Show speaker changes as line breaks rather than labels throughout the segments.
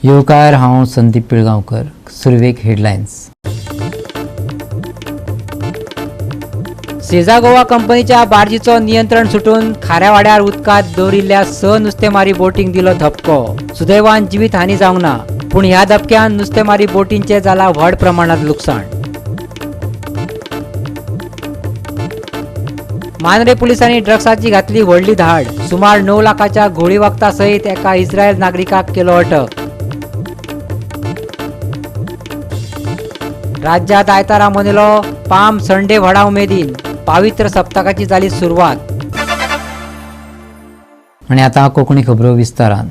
येवकार हांव संदीप पिळगांवकर. सुरवेक हेडलायन्स. सेजा गोवा कंपनीच्या बार्जीचो नियंत्रण सुटून खाऱ्या वाड्यार उदकांत दवरिल्ल्या 6 नुस्तेमारी बोटींक दिलो धपको. सुदैवान जिवीत हानी जावंक ना, पूण ह्या धपक्यान नुस्तेमारी बोटींचे जाला व्हड प्रमाणात लुकसाण. मांद्रे पुलिसांनी ड्रग्साची घातली व्हडली धाड. सुमार 9 लाखाच्या घोळी वखदा सयत एका इस्रायल नागरिकाक केलो अटक. राज्यात आयतारा मनयलो पाम संडे व्हडा उमेदीन. पवित्र सप्तकाची जाली सुरवात. आणि आता कोंकणी खबरो विस्तारान.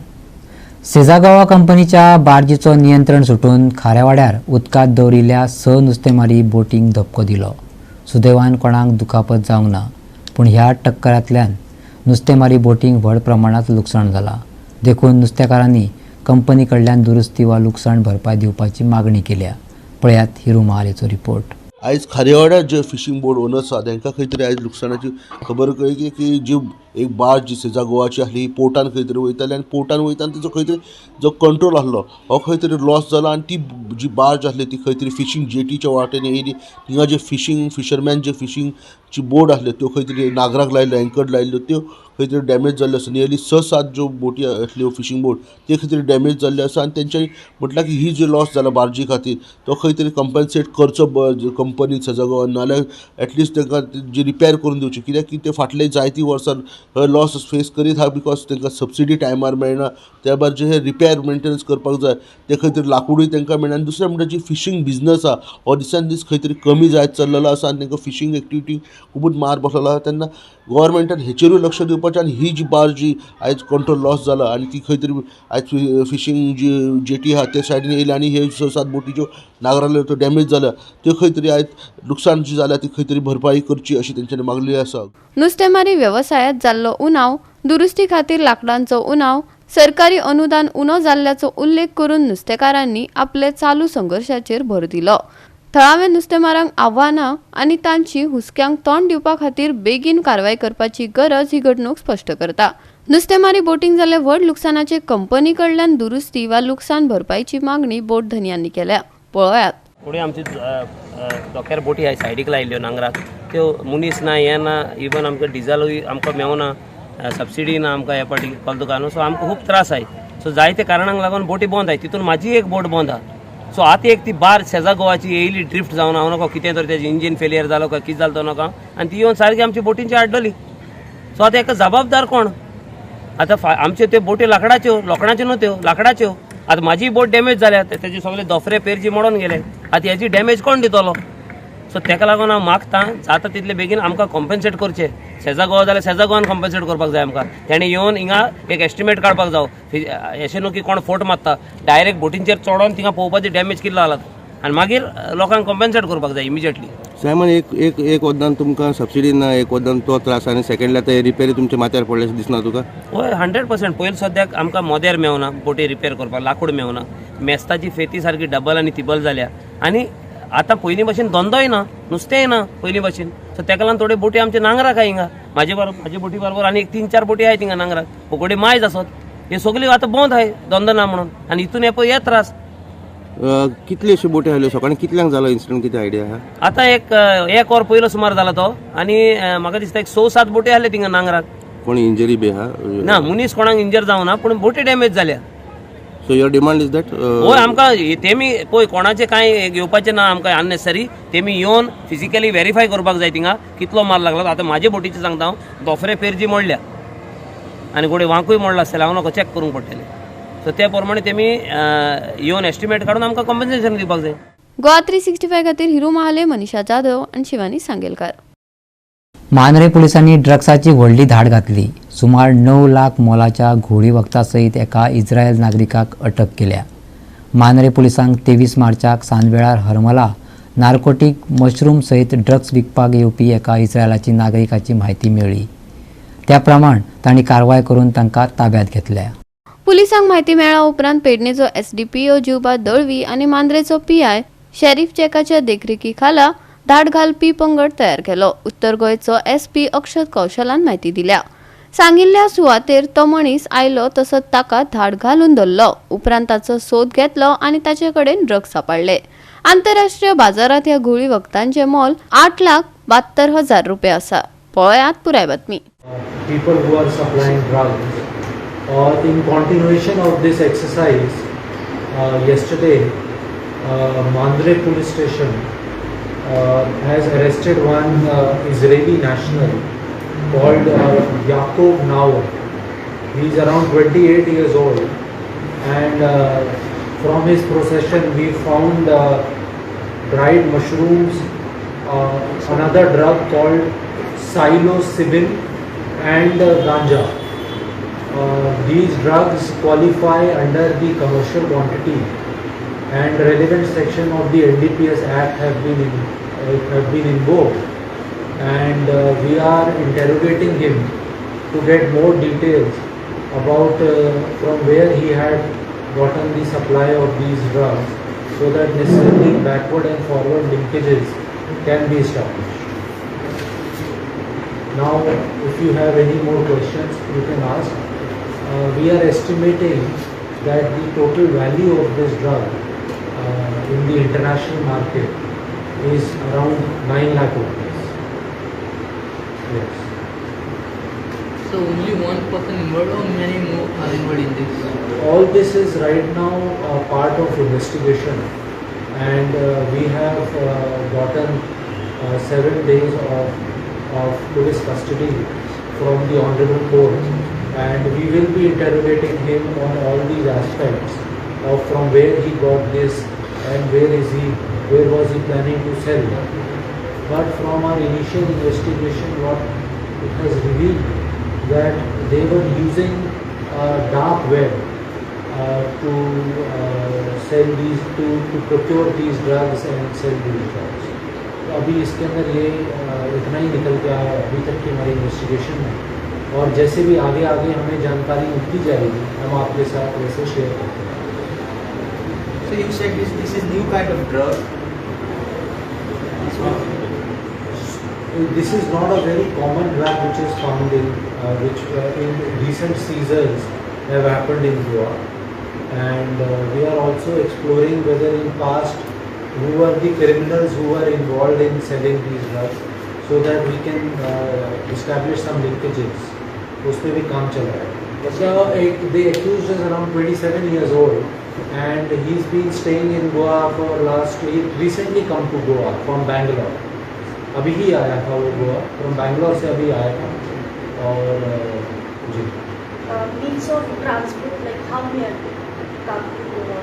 सेजा गोवा कंपनीच्या बार्जीचो नियंत्रण सुटून खाऱ्या वाड्यार उदकांत दवरिल्ल्या 6 नुस्तेमारी बोटींक धपको दिलो. सुदैवान कोणाक दुखापत जावंक ना, पूण ह्या टक्करांतल्यान नुस्तेमारी बोटींक व्हड प्रमाणात लुकसाण जाला. देखून नुस्तेकारांनी कंपनी कडल्यान दुरुस्ती वा लुकसाण भरपाय दिवपाची मागणी केल्या. पळयात हिरू महालेचो रिपोर्ट.
आयज खारेवाड्यार जे फिशींग बोट ओनर्स आसा तांकां खंय तरी आयज लुकसाणाची खबर कळली की जी एक बार्ज जी सेजा गोवाची आसली पोर्टान खंय तरी वयताली आनी पोर्टान वयताना तिजो खंय तरी जो कंट्रोल आसलो हो खंय तरी लॉस जाला आनी ती जी बार्ज आसली ती खंय तरी फिशींग जेटीच्या वाटेन येयली. थिंगा जे फिशरमॅन जे फिशींगची बोट आसल्यो त्यो खंय तरी नागराक लायल्यो एंकर्ड लायल्यो त्यो खंय तरी डॅमेज जाल्ल्यो आसा. नियरली 6-7 ज्यो बोटी आसल्यो फिशींग बोट ते खंय तरी डॅमेज जाल्ल्यो आसा आनी तेंच्यांनी म्हटलां की ही जी लॉस जाला बार्जी खातीर तो खंय तरी कंपनसेट करचो कंपनी सेजा गोवान, नाल्यार एटलिस्ट तांकां जी रिपेर करून दिवची, कित्याक की ते फाटले जायतीं वर्सां लॉस फेस करीत आहा बिकॉज तांकां सबसिडी टायमार मेळना. त्या भायर जे हे रिपेर मेंटेनन्स करपाक जाय ते खंय तरी लाकूडूय तांकां मेळना. आनी दुसरें म्हणजे जी फिशींग बिजनस आहा हो दिसान दीस खंय तरी कमी जायत चल्लेलो आसा आनी तांकां फिशींग एक्टिविटी खूबच मार बसलेलो आसा. तेन्ना गोवोरमेंटान हेचेरूय लक्ष दिवपाचें आनी ही जी बार्ज जी आयज कंट्रोल लॉस जाला आनी ती खंय तरी आयज फिशींग जी जेटी आहा ते सायडीन येयली आनी हे 6-7 बोटी ज्यो नागराल्यो त्यो डॅमेज जाल्या त्यो खंय तरी आयज लुकसाण जी जाल्या ती खंय तरी भरपाई करची अशी तेंच्यांनी मागणी आसा.
नुस्तेमारी व्यवसायात जाल्लो उणाव, दुरुस्ती खातीर लाकडांचो उणाव, सरकारी अनुदान उणो जाल्ल्याचो उल्लेख करून नुस्तेकारांनी आपले चालू संघर्शाचेर भर दिलो. थळाव्या नुस्तेमारांक आव्हानां आनी तांची हुस्क्यांक तोंड दिवपा खातीर बेगीन कारवाय करपाची गरज ही घडणूक स्पश्ट करता. नुस्तेमारी बोटींक जाल्ले व्हड लुकसाणाचे कंपनी कडल्यान दुरुस्ती वा लुकसाण भरपाईची मागणी बोट धन्यांनी केल्या. पळयात.
फुडें आमची डोक्यार बोटी आहाय सायडीक लायल्यो नांगराक, त्यो मुनीस ना हें ना, इवन आमकां डिझलूय आमकां मेवना, सबसिडी ना आमकां ह्या पाटी कॉलतुकान. सो आमकां खूब त्रास आहाय. सो जायते कारणांक लागून बोटी बंद आहाय. तितून म्हाजी एक बोट बंद आहा. सो आतां एक ती बार सेजा गोवाची येयली ड्रिफ्ट जावन हांव नका कितें तर तेजें इंजीन फेलियर जालो काय कितें जालो तो नका आनी ती येवन सारकी आमची बोटींची हाडटली. सो आतां हेका जबाबदार कोण? आतां आमच्यो त्यो बोटी लाकडाच्यो न्हू त्यो लाकडाच्यो. आतां म्हाजी बोट डॅमेज जाल्या, तेजे सगळे दोफरे पेरजी मोडून गेले. आतां हेजी डॅमेज कोण दितलो? सो तेका लागून हांव मागतां जाता तितले बेगीन आमकां कॉम्पेन्सेट करचें. सेजा गोवा जाल्यार सेजा गोवान कॉम्पेन्सेट करपाक जाय आमकां. तेणी येवन हिंगा एक एस्टिमेट काडपाक जावं. अशें न्हू की कोण फोट मारता, डायरेक्ट बोटींचेर चडोवन थिंगा पळोवपाचें डॅमेज कितलो जाला आनी मागीर लोकांक कॉम्पेन्सेट करपाक जाय इमिजिएटली.
सायमन एक वदान तुमकां सबसिडी ना, एक वदान तो त्रास आनी सेकंडला ते रिपेरी तुमच्या माथ्यार पडले दिसना तुका?
हय 100%. पयलीं सद्याक आमकां मोदेर मेवना बोटी रिपेर करपाक, लाकूड मेवना. मेस्ताची फेती सारकी डबल आनी तिबल जाल्या आनी आतां पयलीं भशेन धंदोय ना, नुस्तेंय ना पयलीं भशेन. सो तेका लागून थोड्यो बोटी आमचे नांगराक आहाय हिंगा. म्हाजे बोटी बरोबर आनी 3-4 बोटी आहाय थिंगा नांगराक. फुगडी मायज आसत. हे सगल्यो आतां बंद आहाय धंदो ना म्हणून आनी हितून हे त्रास.
कितल्यो अश्यो बोटी आसल्यो? सकाळीं कितल्यांक जालो इन्सिडंट, कितें आयडिया आहा?
आतां एक वर पयलो सुमार जाला तो आनी म्हाका दिसता एक 6-7 बोटी आसले थिंगा नांगराक.
कोणी इंजरी बी आहा?
ना, मुनीस कोणाक इंजर जावना पूण बोटी डॅमेज जाल्या.
So your demand is that?
होय, आमकां तेमी पळय कोणाचें कांय घेवपाचें ना आमकां अननेसेसरी. तेमी येवन फिजिकली व्हेरीफाय करपाक जाय थिंगा कितलो माल लागला. आतां म्हाजे बोटीचें सांगता हांव, दोफरे पेरजी मोडल्या आनी गोडे वांकूय मोडला आसतलें, हांव नका चॅक करूंक पडटलें. सो त्या प्रमाणे तेमी येवन एस्टिमेट काडून आमकां कॉम्पेन्सेशन दिवपाक जाय.
गोवा 365 खातीर हिरू महाले, मनीषा जाधव आनी शिवानी सांगेलकार.
मांद्रे पुलिसांनी ड्रग्साची व्हडली धाड घातली. सुमार 9 लाख मोलाच्या घोळी वखदा सयत एका इस्रायल नागरिकाक अटक केल्या. मांद्रे पुलिसांक 23 मार्चाक सांजवेळार हरमला नार्कोटीक मशरूम सयत ड्रग्स विकपाक येवपी एका इस्रायलाची नागरिकाची म्हायती मेळ्ळी. त्या प्रमाण तांणी कारवाय करून तांकां ताब्यांत घेतल्या.
पुलिसांक म्हायती मेळ्ळा उपरांत पेडणेचो एसडीपीओ जिवबा दळवी आनी मांद्रेचो पीआय शरीफ चेकाच्या देखरेखी खाला धाड घालपी पंगड तयार केलो. उत्तर गोंयचो एसपी अक्षत कौशलान म्हायती दिल्या. सांगिल्ल्या सुवातेर तो मनीस आयलो तसोच ताका धाड घालून धरलो. उपरांत ताचो सोद घेतलो आणि ताचे कडेन ड्रग्ज सापडले. आंतरराष्ट्रीय बाजारात ह्या घुळी वखदांचे मोल 8,72,000 रुपये आसा. पळयात पुराय बातमी.
People who are supplying drugs. In continuation of this exercise, yesterday, Mandre police station has arrested one Israeli national called Yaakov Naor. He is around 28 years old, and from his possession we found dried mushrooms, another drug called psilocybin, and ganja. These drugs qualify under the commercial quantity, and relevant section of the NDPS Act have been invoked, and we are interrogating him to get more details about from where he had gotten the supply of these drugs, so that necessarily backward and forward linkages can be established. Now, if you have any more questions, you can ask. We are estimating that the total value of this drug in the international market is around 9 lakh rupees. Yes.
So only one person involved or many more are involved in this?
All this is right now part of investigation, and we have gotten 7 days of police custody from the Honorable Court, and we will be interrogating him on all these aspects of from where he got this and where was he planning to sell. But from our initial investigation, what it has revealed that they were using dark web to sell these to procure these drugs and sell these drugs. तो अभी इसके अंदर ये इतना ही निकल के आया अभी तक की हमारी इन्वेस्टिगेशन में, और जैसे भी आगे हमें जानकारी मिलती जाएगी हम आपके साथ वैसे शेयर करते हैं.
So you said this is new kind of drug.
This is not a very common drug which is found which in recent seizures have happened in Goa, and we are also exploring whether in past who were the criminals who were involved in selling these drugs, so that we can establish some linkages. उस पर भी काम चल रहा है. So the accused is around 27 years old, and he's been staying in Goa for he recently come to Goa from Bangalore. अभी ही आया था वो Goa, from Bangalore से अभी आया था. और जी
means of transport, like how we are come to Goa.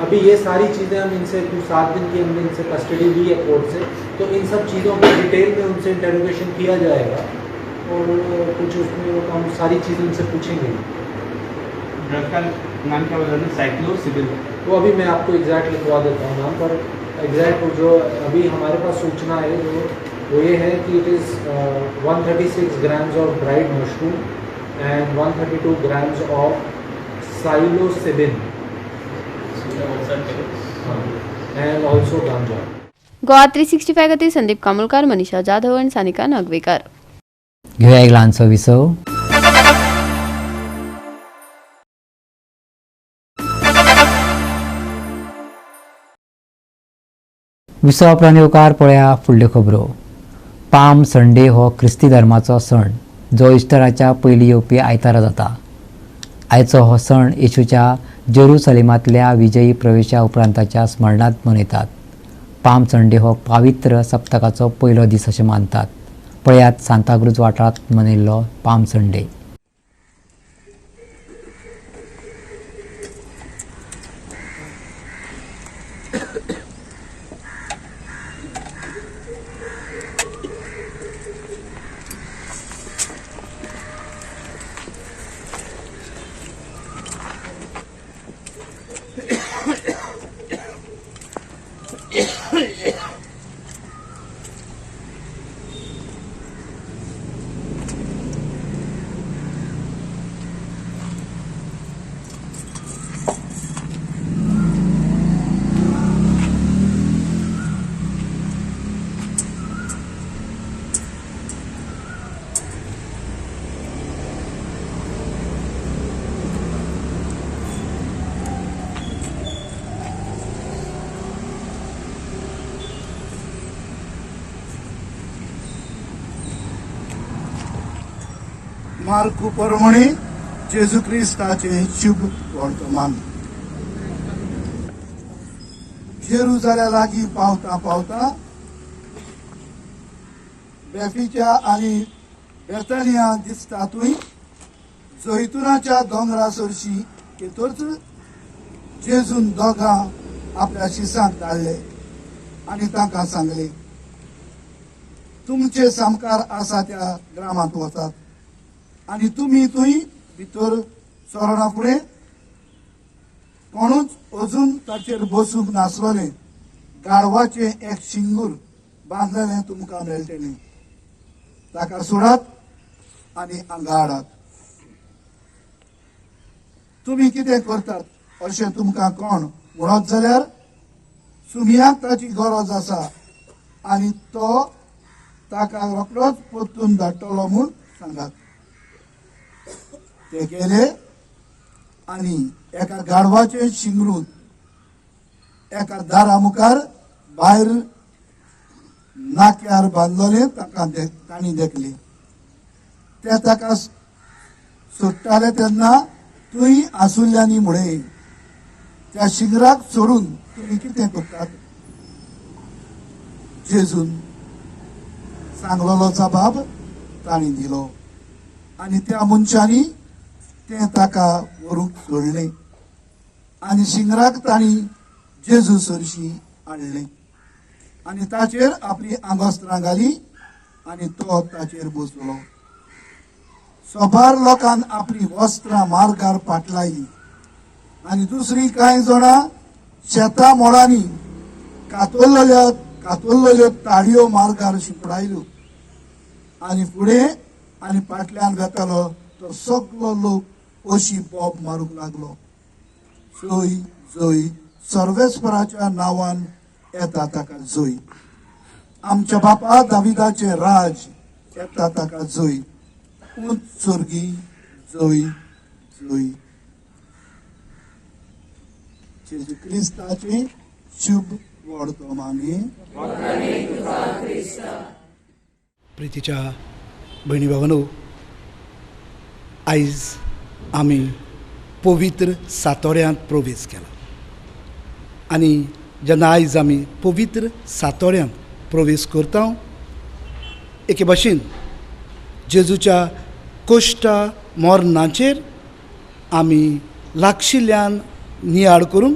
अभी ये सारी चीज़ें हम इनसे 7 दिन की हमने इनसे कस्टडी ली है कोर्ट से, तो इन सब चीज़ों को डिटेल में उनसे इंटरोगेशन किया जाएगा, और कुछ उसमें हम सारी चीज़ें उनसे पूछेंगे.
ड्रग का नाम क्या बोला? साइक्लोसिबिन.
तो अभी मैं आपको एग्जैक्ट लिखवा देता हूँ नाम, पर एग्जैक्ट जो अभी हमारे पास सूचना है वो ये है कि it is 136 grams of dried mushroom end 132 grams of psilocybin and also ganja.
Goa 365 खातीर संदीप कामुलकार, मनीषा जाधव आणि सानिका नागवेकर.
घेऊया एक ल्हानसो विसव. विसव उपरांत येवकार पळया फुडल्यो खबरो. पाम संडे हो ख्रिस्ती धर्माचो सण जो इस्टराच्या पयलीं येवपी आयतारा जाता. आयचो हो सण येशूच्या जेरुसलेमांतल्या विजयी प्रवेशा उपरांताच्या स्मरणांत मनयतात. पाम संडे हो पावित्र सप्तकाचो पयलो दीस अशें मानतात. पळयात सांताक्रूज वाठारांत मनयल्लो पाम संडे.
मार्कू परमणी जेजू क्रिस्ताचे शुभ वर्तमान. जेरुजाल्या लागीं पावता पावता बेफीच्या आनी बेतानिया दिसतातूय जैतुनाच्या दोंगरा सरशी येतच जेजून दोगां आपल्या शिसांत धाडले आनी तांकां सांगले, तुमचे सामकार आसा त्या ग्रामांत वचात आनी तुमी थंय भितर सोरोना फुडें कोणूच अजून ताचेर बसूंक नासलोलें गाडवाचें एक शिंगूर बांदलेलें तुमकां मेळटलें. ताका सोडात आनी हांगा हाडात. तुमी कितें करतात अशें तुमकां कोण म्हणत जाल्यार सुमयाक ताची गरज आसा आनी तो ताका रोखडोच परतून धाडटलो म्हूण सांगात. ते गेले आनी एका गाडवाचें शिंगरून एका दारा मुखार भायर नाक्यार बांदलोलें तांणी देखलें. ते ताका सोडटाले तेन्ना थंय आसुल्ल्यांनी म्हळें, त्या शिंगराक सोडून तुमी कितें करतात? जेजून सांगलोलो जबाब तांणी दिलो आनी त्या मनशांनी तें ताका व्हरूंक सोडलें आनी शिंगराक तांणी जेजू सरशी हाडलें आनी ताचेर आपली आंगोस्त्रां घाली आनी तो ताचेर बसलो. सोबार लोकांन आपली वस्त्रां मार्गार पाटलायली आनी दुसरी कांय जाणां शेतां मोळांनी कातरलेल्यो ताळयो मार्गार शिंपडायल्यो आनी फुडें आनी फाटल्यान वेतालो तो सगलो लोक अशी बोब मारूंक लागलो, जय जय सर्वेस्पराच्या नांवान येता ताका जय, आमच्या बापा दाविदाचे राज येता ताका जय, उंच स्वर्गी जय जय. जेजू क्रिस्ताचे शुभ वर्तमान.
प्रितीच्या भयणी भावांनो, आयज आमी पवित्र सातोऱ्यांत प्रवेश केला आनी जेन्ना आयज आमी पवित्र सातोऱ्यांत प्रवेश करता, एके भाशेन जेजूच्या कोश्टा मरणाचेर आमी लागशिल्ल्यान नियाळ करून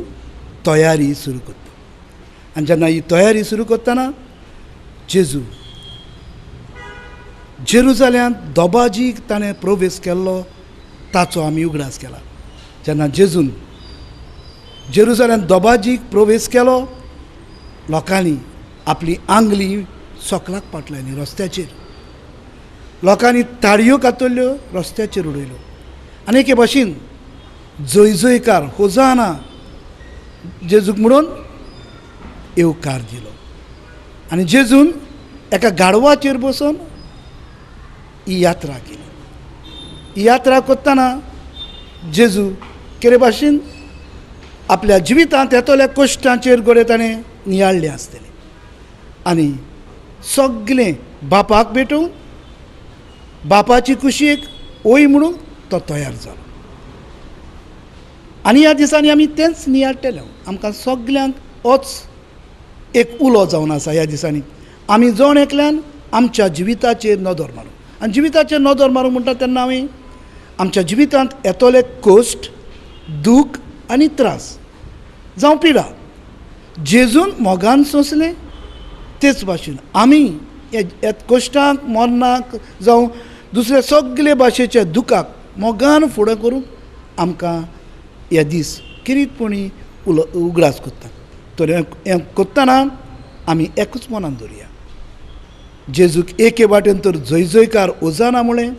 तयारी सुरू करता. आनी जेन्ना ही तयारी सुरू करतना जेजू जेरुजाल्यांत दोबाजीक ताणें प्रवेश केल्लो ताचो आमी उगडास केला. जेन्ना जेजून जेरुजाल्यांत दोबाजीक प्रवेश केलो, लोकांनी आपली आंगली सोकलाक पाटलायली रस्त्याचेर, लोकांनी ताळयो कातरल्यो रस्त्याचेर उडयल्यो आनी एके भाशेन जय जयकार होजाना जेजूक म्हणून येवकार दिलो. आनी जेजून एका गाडवाचेर बसून ही यात्रा केली. ही यात्रा करतना जेजू केरे भाशेन आपल्या जिवितांत येतल्या कश्टांचेर गोडे ताणें नियाळ्ळें आसतलें आनी सगळें बापाक भेटून बापाची कुशीक ओय म्हणून तो तयार जालो. आनी ह्या दिसांनी आमी तेंच नियाळटले. आमकां सगल्यांक होच एक उलो जावन आसा ह्या दिसांनी. आमी जण एकल्यान आमच्या जिविताचेर नदर मारूं आनी जिविताचेर नदर मारूं म्हणटा तेन्ना आमी आमच्या जिवितांत येतले कश्ट, दूख आनी त्रास जावं पिडा जेजून मोगान सोंसलें, तेच भाशेन आमी ह्या कश्टांक मरणाक जावं दुसऱ्या सगळे भाशेच्या दुखाक मोगान फुडें करूंक आमकां हे दीस किरीतपणी उगडास करता. तर हें करतना आमी एकूच मनान दवरया. जेजूक एके वाटेन तर जय जयकार ओजाना म्हळें,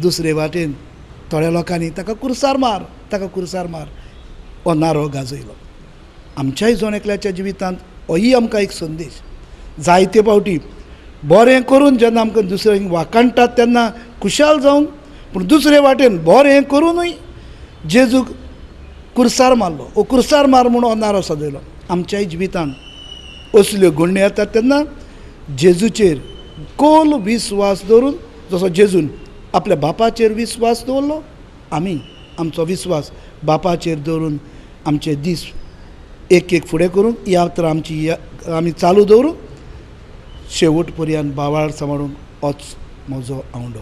दुसरे वाटेन थोड्या लोकांनी ताका कुर्सार मार हो नारो गाजयलो. आमच्याय जण एकल्याच्या जिवितांत होय आमकां एक संदेश. जायते फावटी बरें करून जेन्ना आमकां दुसऱ्यांक वाकाणटात तेन्ना खुशाल जावन, पूण दुसरे वाटेन बरें करूनय जेजूक कुर्सार मारलो, हो कुर्सार मार म्हणून हो नारो सजयलो. आमच्याय जिवितांत असल्यो घडण्यो येतात तेन्ना जेजूचेर खोल विस्वास दवरून, जसो जेजून आपल्या बापाचेर विस्वास दवरलो, आमी आमचो विस्वास बापाचेर दवरून आमचे दीस एक एक फुडें करूंक ही यात्रा आमी चालू दवरूंक शेवट पर्यंत बावाळ सांबाळूंक होच म्हजो आवंडो.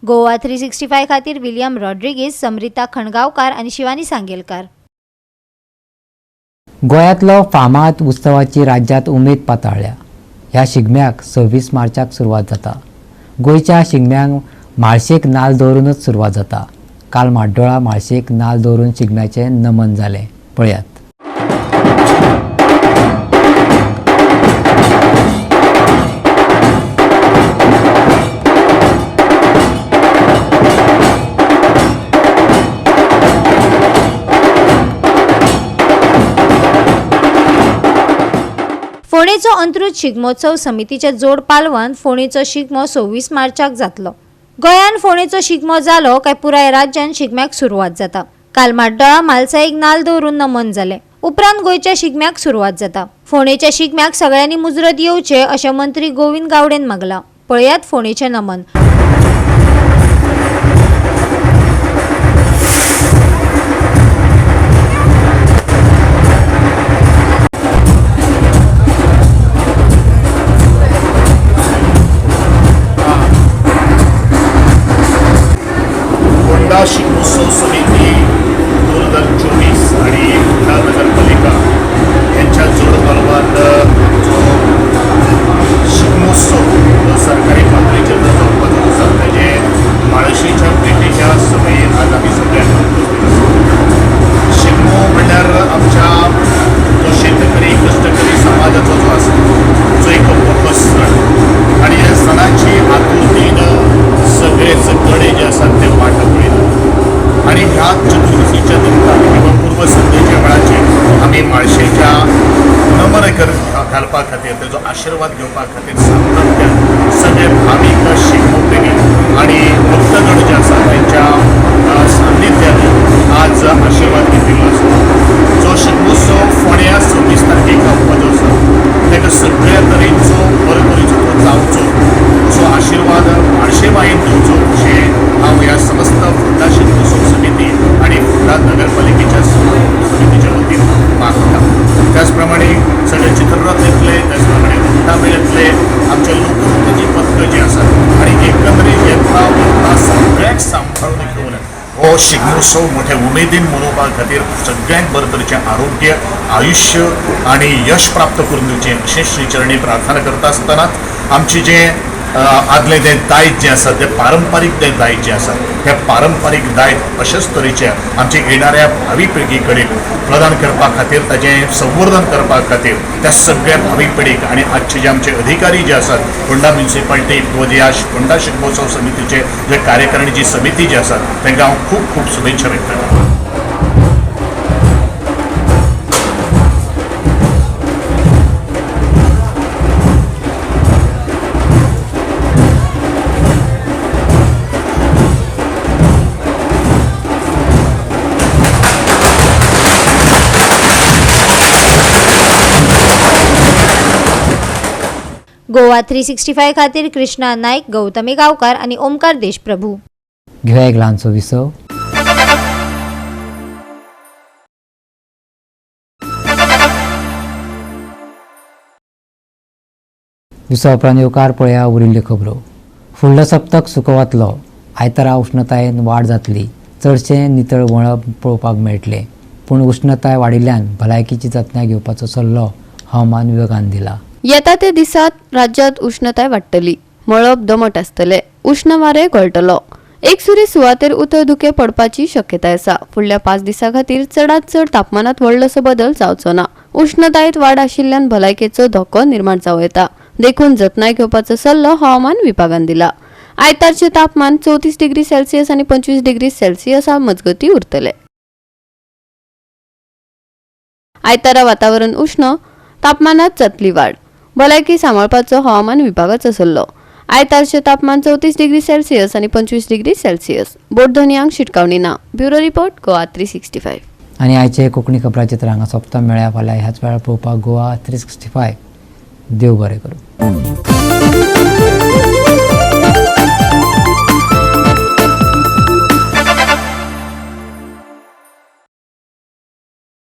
गोवा 365 खातीर विलियम रॉड्रिगीस, समरिता खणगांवकार आनी शिवानी सांगेलकार.
गोंयांतलो फामाद उत्सवाची राज्यांत उमेद पाताळ्ळ्या. ह्या शिगम्याक 26 मार्चाक सुरवात जाता. गोंयच्या शिगम्यांक म्हाळशेक नाल्ल दवरूनच सुरवात जाता. काल म्हाड्डोळा म्हाळशेक नाल्ल दवरून शिगम्याचें नमन जालें. पळयात.
फोंडेचो अंत्रूज शिगमोत्सव समितीचे जोड पालवान फोंडेचो शिगमो 26 मार्चाक जातलो. गोंयान फोंडेचो शिगमो जालो काय पुराय राज्यान शिगम्याक सुरवात जाता. काल म्हाड्डोळा म्हालसाईक नाल्ल दवरून नमन जालें. उपरांत गोंयच्या शिगम्याक सुरवात जाता. फोंडेच्या शिगम्याक सगळ्यांनी मुजरत येवचें अशें मंत्री गोविंद गावडेन मागलां. पळयात फोंडेचें नमन.
शिगमोत्सव समिती 2024 आणि पुन्हा नगरपालिका यांच्या जोड पालवान शिगमोत्सव सरकारी पातळीचेर जावपाचो आसा तेजे म्हाळशेच्या भेटीच्या सभेत आज आमी सगळ्यांक शिगमो म्हणल्यार आमच्या जो शेतकरी कश्टकरी समाजाचो जो आसा जो एक बोगस सण आनी ह्या सणाची आतुरतेन सगळेच गडे जे आसात ते वाट पळयतात आणि ह्या चतुर्थीच्या निमतान किंवा पूर्व संध्येच्या वेळाचेर आमी म्हाळशेच्या नमन घालपा खातीर तेजो आशिर्वाद घेवपा खातीर सातत्यान सगळे भावीक शिगमोप्रेमी आणि भक्तगण जे आसा त्यांच्या सान्निध्यान आज आशिर्वाद घेतिल्लो आसा. जो शिगमोत्सव फोंड्या 26 तारखेक जावपाचो आसा तेका सगळ्या तरेचो बरो तरेचो तो जावचो असो आशिर्वाद म्हाळशे मायेन दिवचो अशें हांव ह्या समस्त फोंडा शिगमोत्सव समिती आणि फोंडा नगरपालिकेच्या समितीच्या वतीन मागता. त्याच प्रमाणे सगळे चित्ररथ येतले, त्याच प्रमाणे वखदां मेळतले, आमचे लोकनृत्याची पथकां जी आसात आणि एकंदरीत येता सगळ्यांक सांबाळून घेवन हो शिगमोत्सव मोठ्या उमेदीन मनोवपा खातीर सगळ्यांक बरे तरेचें आरोग्य, आयुष्य आणि यश प्राप्त करून दिवचें अशें श्रीचरणी प्रार्थना करता आसतनाच आमची जें आदलें तें दायज जें आसा तें पारंपारीक तें दायज जें आसा हें पारंपारीक दायज अशेंच तरेचें आमच्या येणाऱ्या भावी पिळगी कडेन प्रदान करपा खातीर ताचें संवर्धन करपा खातीर त्या सगळ्या भावी पिळगेक आनी आजचे जे आमचे अधिकारी जे आसात फोंडा म्युनिसिपालिटी व जे आज फोंडा शिगमोत्सव समितीचे जे कार्यकारिणीची समिती जी आसा तांकां हांव खूब खूब शुभेच्छा व्यक्त करतां.
गोवा 365 खातीर कृष्णा नायक, गौतमी गांवकार आनी ओमकार देशप्रभू.
घेवया एक ल्हानसो विसव. विसव उपरांत येवकार पळया उरिल्ल्यो खबरो. फुडलो सप्तक सुको वतलो. आयतारा उश्णतायेन वाड जातली. चडशें नितळ मळब पळोवपाक मेळटलें. पूण उश्णताय वाडिल्ल्यान भलायकेची जतनाय घेवपाचो सल्लो हवामान विभागान दिला.
येता ते दिसात राज्यात उष्णताय वाडटली. मळब दमट आसतले. उष्ण वारे गळटलो. एकसुरी सुवातेर उतर पडपाची शक्यताय आसा. फुडल्या 5 दिसां खातीर चडांत चड तापमानात व्हडलोसो बदल जावचो ना. उष्णतायेत वाड आशिल्ल्यान भलायकेचो धोको निर्माण जावं येता. देखून जतनाय घेवपाचो सल्लो हवामान विभागान दिला. आयतारचे तापमान 34 डिग्री सेल्सियस आनी 25 डिग्री सेल्सियस मजगती उरतले. आयतारा वातावरण उष्ण, तापमानात जातली वाड. भलायकी सांबाळपाचो हवामान विभागाचो सल्लो. आयतारचे तापमान 34 डिग्री सेल्सियस आनी 25 डिग्री सेल्सियस. बोटधन्यांक शिटकावणी ना. Bureau report Goa 365.
आनी आयचे कोंकणी खबरांचेर हांगा सोंपता. मेळ्या फाल्यां ह्याच वेळार पळोवपाक गोवा 365. देव बरें करूं.